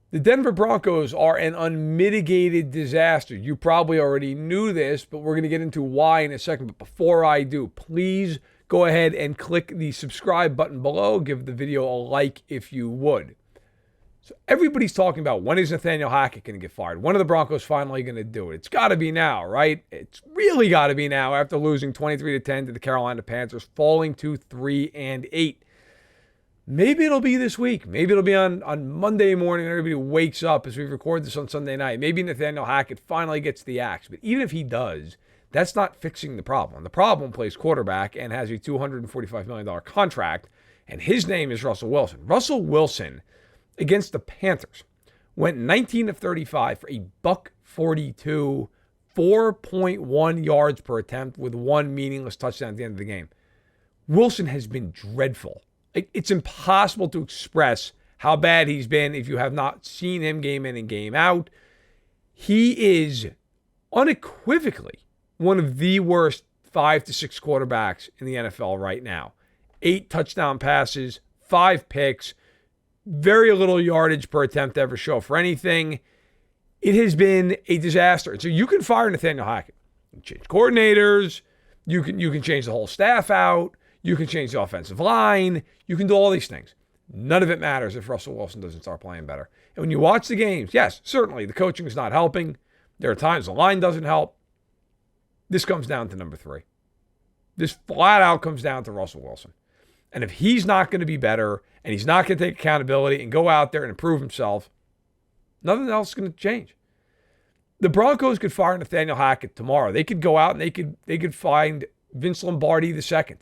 The Denver Broncos are an unmitigated disaster. You probably already knew this, but we're going to get into why in a second. But before I do, please go ahead and click the subscribe button below. Give the video a like if you would. So everybody's talking about, when is Nathaniel Hackett going to get fired? When are the Broncos finally going to do it? It's got to be now, right? It's really got to be now after losing 23-10 to the Carolina Panthers, falling to 3-8. Maybe it'll be this week. Maybe it'll be on Monday morning. Everybody wakes up as we record this on Sunday night. Maybe Nathaniel Hackett finally gets the axe. But even if he does, that's not fixing the problem. The problem plays quarterback and has a $245 million contract, and his name is Russell Wilson. Russell Wilson, against the Panthers, went 19 of 35 for a $142, 4.1 yards per attempt with one meaningless touchdown at the end of the game. Wilson has been dreadful. It's impossible to express how bad he's been if you have not seen him game in and game out. He is unequivocally one of the worst 5 to 6 quarterbacks in the NFL right now. 8 touchdown passes, 5 picks, very little yardage per attempt to ever show for anything. It has been a disaster. So you can fire Nathaniel Hackett. You can change coordinators. You can change the whole staff out. You can change the offensive line. You can do all these things. None of it matters if Russell Wilson doesn't start playing better. And when you watch the games, yes, certainly the coaching is not helping. There are times the line doesn't help. This comes down to number 3. This flat out comes down to Russell Wilson. And if he's not going to be better and he's not going to take accountability and go out there and improve himself, nothing else is going to change. The Broncos could fire Nathaniel Hackett tomorrow. They could go out and they could find Vince Lombardi II.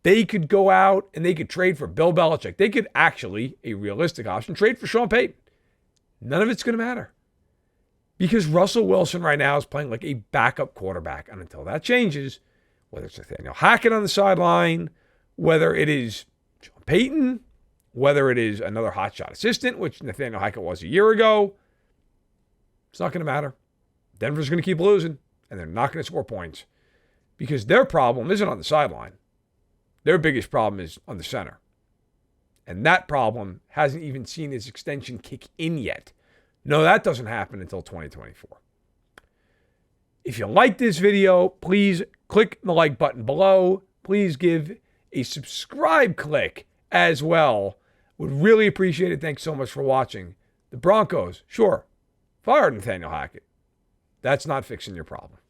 They could go out and they could trade for Bill Belichick. They could actually, a realistic option, trade for Sean Payton. None of it's going to matter. Because Russell Wilson right now is playing like a backup quarterback. And until that changes, whether it's Nathaniel Hackett on the sideline, whether it is Sean Payton, whether it is another hotshot assistant, which Nathaniel Hackett was a year ago, it's not going to matter. Denver's going to keep losing, and they're not going to score points because their problem isn't on the sideline. Their biggest problem is on the center. And that problem hasn't even seen its extension kick in yet. No, that doesn't happen until 2024. If you like this video, please click the like button below. Please give a subscribe click as well. Would really appreciate it. Thanks so much for watching. The Broncos, sure, fired Nathaniel Hackett. That's not fixing your problem.